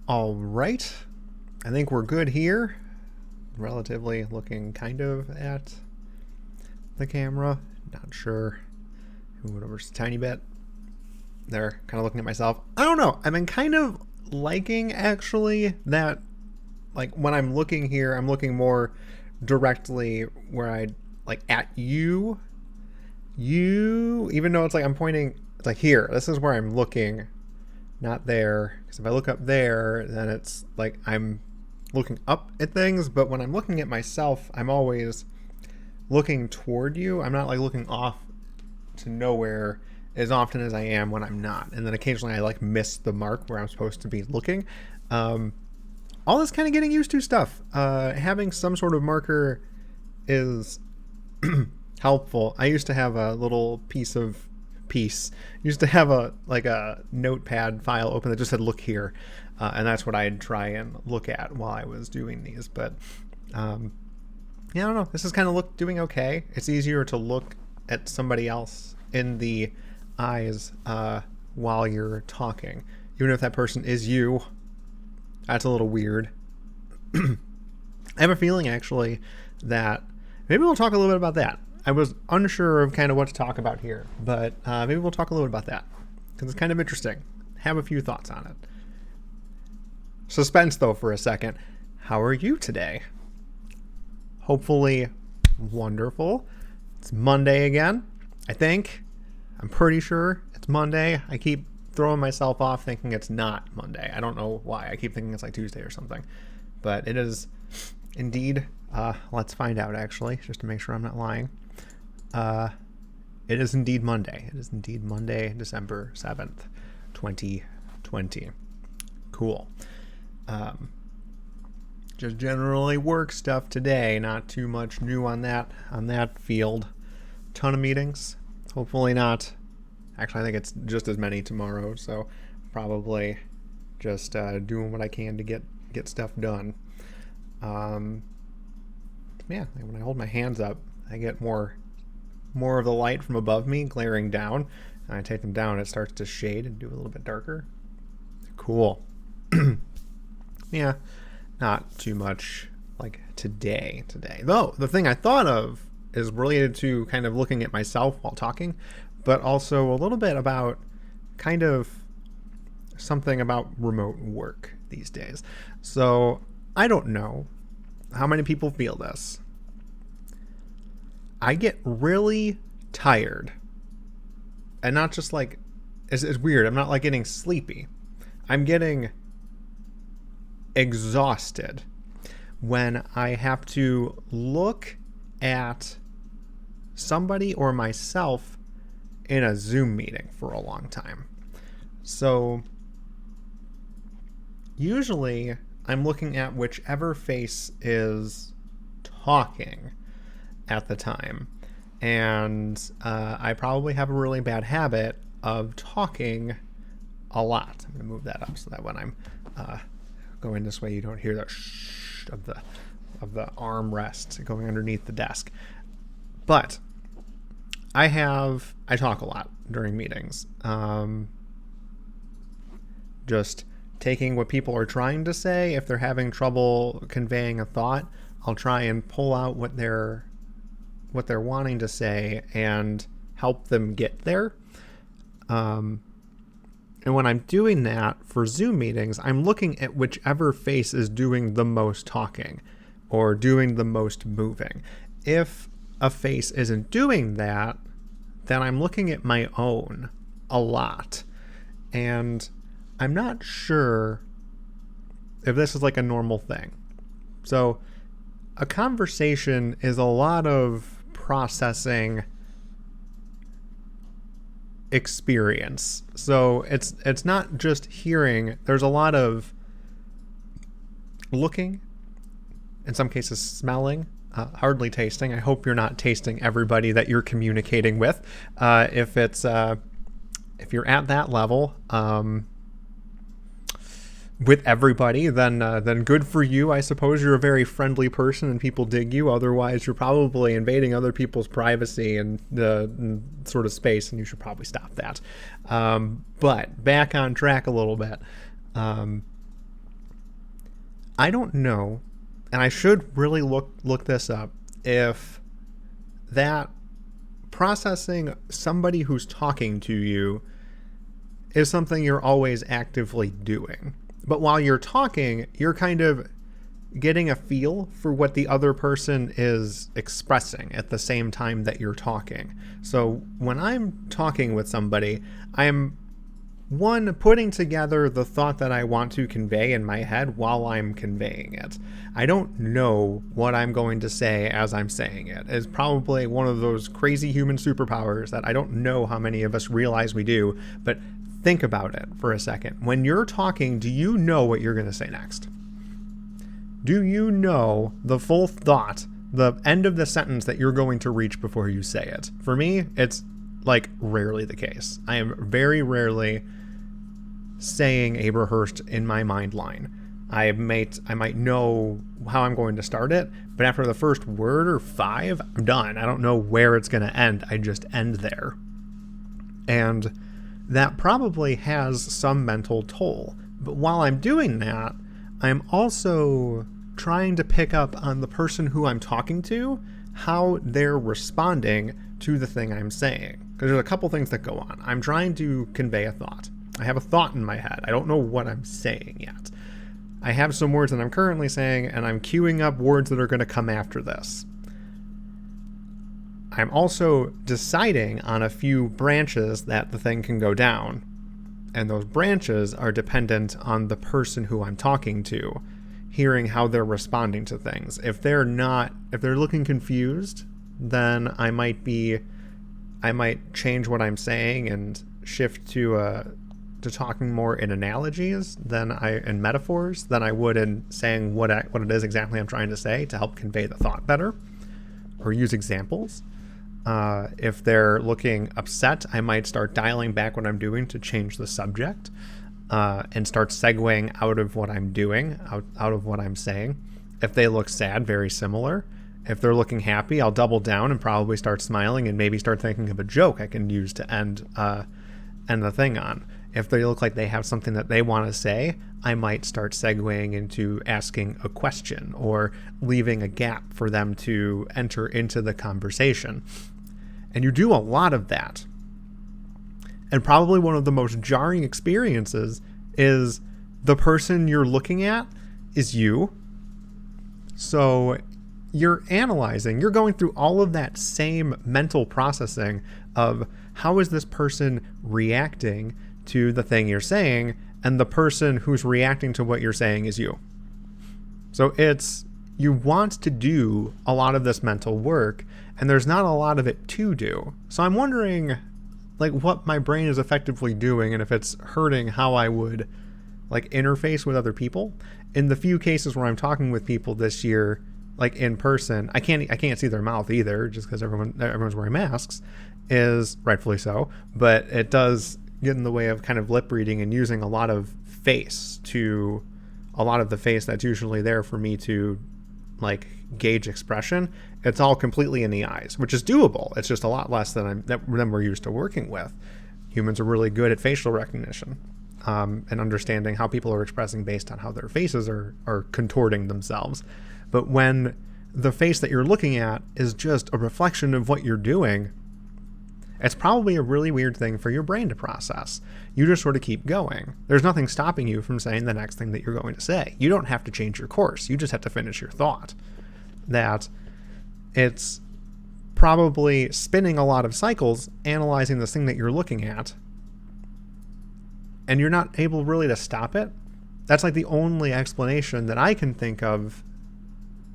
All right. I think we're good here. Relatively looking kind of at the camera. Not sure. Move it over just a tiny bit. There, kind of looking at myself. I don't know. I've been kind of liking actually that, like, when I'm looking here, I'm looking more directly where I, like, at you. Even though it's like I'm pointing, it's like here. This is where I'm looking, not there. Because if I look up there, then it's like I'm looking up at things. But when I'm looking at myself, I'm always looking toward you. I'm not like looking off to nowhere as often as I am when I'm not. And then occasionally I like miss the mark where I'm supposed to be looking. All this kind of getting used to stuff. Having some sort of marker is helpful. I used to have a little used to have a notepad file open that just said look here. And that's what I'd try and look at while I was doing these. But yeah, I don't know. This is kind of doing okay. It's easier to look at somebody else in the eyes while you're talking, even if that person is you. That's a little weird. I have a feeling actually that maybe we'll talk a little bit about that. I was unsure of kind of what to talk about here, but maybe we'll talk a little bit about that because it's kind of interesting. Have a few thoughts on it. Suspense though for a second. How are you today? Hopefully wonderful. It's Monday again, I think. I'm pretty sure it's Monday. I keep throwing myself off thinking it's not Monday. I don't know why. I keep thinking it's like Tuesday or something. But it is indeed. Let's find out, actually, just to make sure I'm not lying. It is indeed Monday. It is indeed Monday, December 7th, 2020. Cool. Just generally work stuff today. Not too much new on that field. Ton of meetings. Hopefully not. Actually, I think it's just as many tomorrow, so probably just doing what I can to get stuff done. Yeah, when I hold my hands up, I get more of the light from above me glaring down. And I take them down, it starts to shade and do a little bit darker. Cool. Yeah, not too much like today. Though, the thing I thought of is related to kind of looking at myself while talking, but also a little bit about kind of something about remote work these days. So I don't know how many people feel this. I get really tired. And not just like, it's weird. I'm not like getting sleepy. I'm getting exhausted when I have to look at somebody or myself in a Zoom meeting for a long time. So usually I'm looking at whichever face is talking at the time. And I probably have a really bad habit of talking a lot. I'm going to move that up so that when I'm going this way, you don't hear the shh of the armrest going underneath the desk. But I talk a lot during meetings. Just taking what people are trying to say. If they're having trouble conveying a thought, I'll try and pull out what they're wanting to say and help them get there. And when I'm doing that for Zoom meetings, I'm looking at whichever face is doing the most talking or doing the most moving. If a face isn't doing that, then I'm looking at my own a lot. And I'm not sure if this is like a normal thing. So a conversation is a lot of processing experience. So it's not just hearing. There's a lot of looking, in some cases smelling, hardly tasting. I hope you're not tasting everybody that you're communicating with. If you're at that level, with everybody, then good for you. I suppose you're a very friendly person and people dig you. Otherwise, you're probably invading other people's privacy and the sort of space, and you should probably stop that. But back on track a little bit. I don't know, and I should really look this up, if that processing somebody who's talking to you is something you're always actively doing. But while you're talking, you're kind of getting a feel for what the other person is expressing at the same time that you're talking. So when I'm talking with somebody, I'm putting together the thought that I want to convey in my head while I'm conveying it. I don't know what I'm going to say as I'm saying it. It's probably one of those crazy human superpowers that I don't know how many of us realize we do, but think about it for a second. When you're talking, do you know what you're going to say next? Do you know the full thought, the end of the sentence that you're going to reach before you say it? For me, it's like rarely the case. I am very rarely saying a rehearsed in my mind line. I might know how I'm going to start it, but after the first word or 5, I'm done. I don't know where it's going to end. I just end there. And that probably has some mental toll. But while I'm doing that, I'm also trying to pick up on the person who I'm talking to, how they're responding to the thing I'm saying. Because there's a couple things that go on. I'm trying to convey a thought. I have a thought in my head. I don't know what I'm saying yet. I have some words that I'm currently saying, and I'm queuing up words that are going to come after this. I'm also deciding on a few branches that the thing can go down. And those branches are dependent on the person who I'm talking to, hearing how they're responding to things. If they're looking confused, then I might change what I'm saying and shift to talking more in analogies and metaphors than I would in saying what it is exactly I'm trying to say to help convey the thought better, or use examples. If they're looking upset, I might start dialing back what I'm doing to change the subject, and start segueing out of what I'm doing, out of what I'm saying. If they look sad, very similar. If they're looking happy, I'll double down and probably start smiling and maybe start thinking of a joke I can use to end the thing on. If they look like they have something that they want to say, I might start segueing into asking a question or leaving a gap for them to enter into the conversation. And you do a lot of that. And probably one of the most jarring experiences is the person you're looking at is you. So you're analyzing, you're going through all of that same mental processing of how is this person reacting to the thing you're saying, and the person who's reacting to what you're saying is you. So you want to do a lot of this mental work, and there's not a lot of it to do. So I'm wondering what my brain is effectively doing, and if it's hurting how I would interface with other people. In the few cases where I'm talking with people this year, in person, I can't see their mouth either, just because everyone's wearing masks, is rightfully so, but it does get in the way of kind of lip reading and using a lot of the face that's usually there for me to gauge expression. It's all completely in the eyes, which is doable. It's just a lot less than we're used to working with. Humans are really good at facial recognition, and understanding how people are expressing based on how their faces are contorting themselves. But when the face that you're looking at is just a reflection of what you're doing, it's probably a really weird thing for your brain to process. You just sort of keep going. There's nothing stopping you from saying the next thing that you're going to say. You don't have to change your course. You just have to finish your thought. That it's probably spinning a lot of cycles, analyzing this thing that you're looking at, and you're not able really to stop it. That's the only explanation that I can think of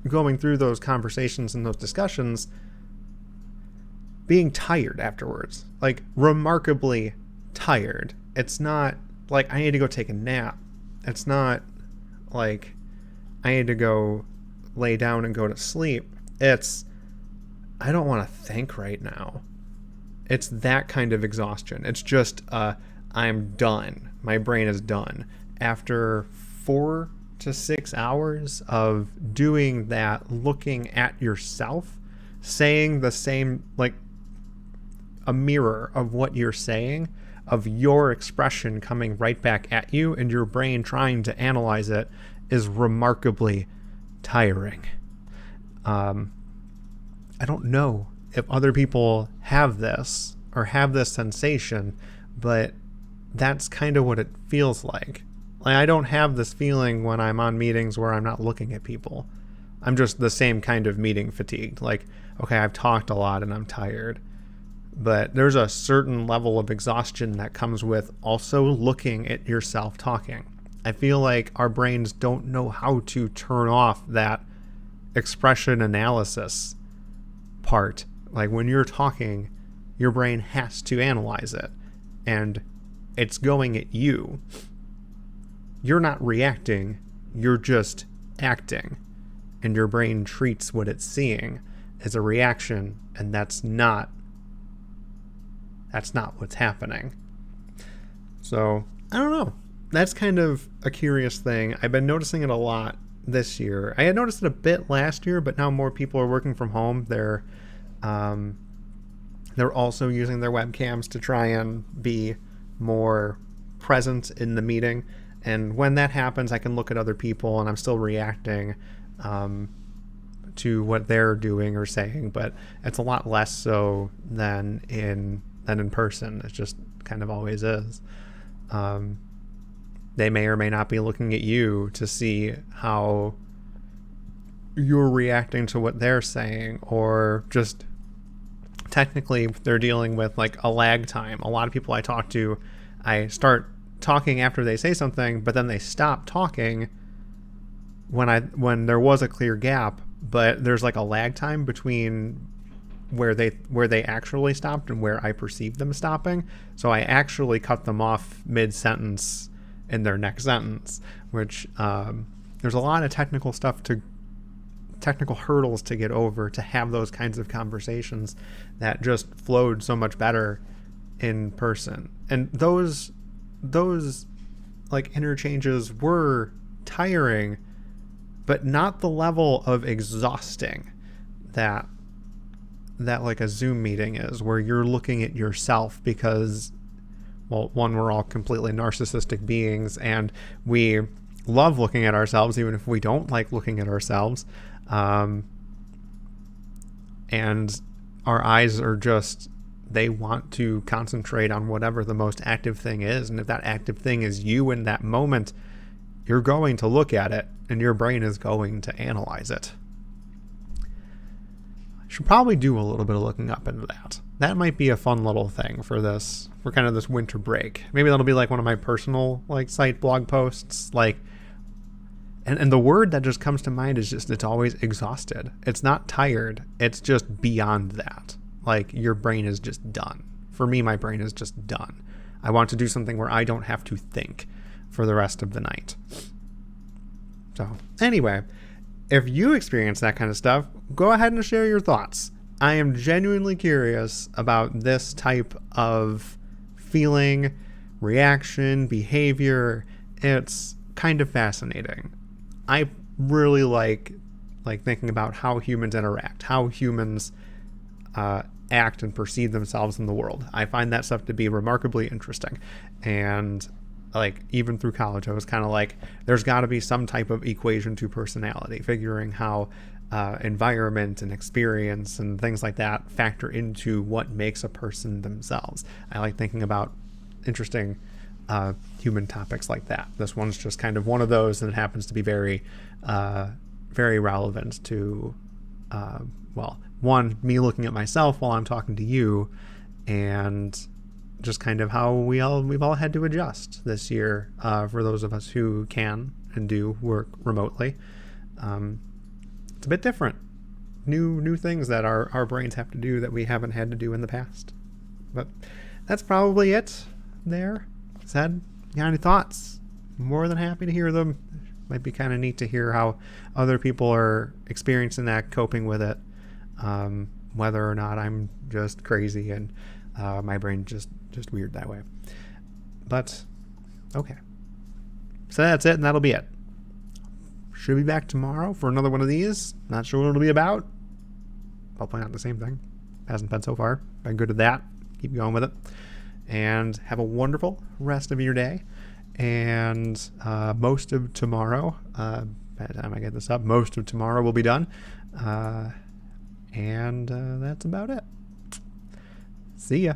going through those conversations and those discussions. Being tired afterwards, remarkably tired. It's not I need to go take a nap. It's not I need to go lay down and go to sleep. It's I don't want to think right now. It's that kind of exhaustion. It's just I'm done. My brain is done. After 4 to 6 hours of doing that, looking at yourself, saying the same, a mirror of what you're saying, of your expression coming right back at you, and your brain trying to analyze it is remarkably tiring. I don't know if other people have this or have this sensation, but that's kind of what it feels like. Like, I don't have this feeling when I'm on meetings where I'm not looking at people. I'm just the same kind of meeting fatigued. Like, okay, I've talked a lot and I'm tired. But there's a certain level of exhaustion that comes with also looking at yourself talking. I feel like our brains don't know how to turn off that expression analysis part. Like, when you're talking, your brain has to analyze it. And it's going at you. You're not reacting, you're just acting. And your brain treats what it's seeing as a reaction, and that's not what's happening. So, I don't know. That's kind of a curious thing. I've been noticing it a lot this year. I had noticed it a bit last year, but now more people are working from home. They're also using their webcams to try and be more present in the meeting. And when that happens, I can look at other people and I'm still reacting to what they're doing or saying, but it's a lot less so than in person. It just kind of always is. They may or may not be looking at you to see how you're reacting to what they're saying, or just technically they're dealing with like a lag time. A lot of people I talk to, I start talking after they say something, but then they stop talking when there was a clear gap, but there's like a lag time between where they actually stopped and where I perceive them stopping. So I actually cut them off mid-sentence in their next sentence, which there's a lot of technical hurdles to get over to have those kinds of conversations that just flowed so much better in person. And those like interchanges were tiring, but not the level of exhausting that like a Zoom meeting is, where you're looking at yourself because, well, one, we're all completely narcissistic beings and we love looking at ourselves even if we don't like looking at ourselves. And our eyes are just, they want to concentrate on whatever the most active thing is. And if that active thing is you in that moment, you're going to look at it and your brain is going to analyze it. I should probably do a little bit of looking up into that. That might be a fun little thing for kind of this winter break. Maybe that'll be like one of my personal like site blog posts. Like, and the word that just comes to mind is just, it's always exhausted. It's not tired. It's just beyond that. Like, your brain is just done. For me, my brain is just done. I want to do something where I don't have to think for the rest of the night. So anyway, if you experience that kind of stuff, go ahead and share your thoughts. I am genuinely curious about this type of feeling, reaction, behavior. It's kind of fascinating. I really like thinking about how humans interact, how humans act and perceive themselves in the world. I find that stuff to be remarkably interesting. And like, even through college, I was kind of like, there's got to be some type of equation to personality, figuring how environment and experience and things like that factor into what makes a person themselves. I like thinking about interesting human topics like that. This one's just kind of one of those, and it happens to be very, very relevant to, one, me looking at myself while I'm talking to you, and just kind of how we've all had to adjust this year for those of us who can and do work remotely. It's a bit different. New things that our brains have to do that we haven't had to do in the past. But that's probably it there. Said, you got any thoughts? More than happy to hear them. Might be kind of neat to hear how other people are experiencing that, coping with it. Whether or not I'm just crazy and my brain just weird that way. But okay. So that's it, and that'll be it. Should be back tomorrow for another one of these. Not sure what it'll be about. Hopefully not the same thing. Hasn't been so far. Been good at that. Keep going with it. And have a wonderful rest of your day. and most of tomorrow, by the time I get this up, most of tomorrow will be done. And that's about it. See ya.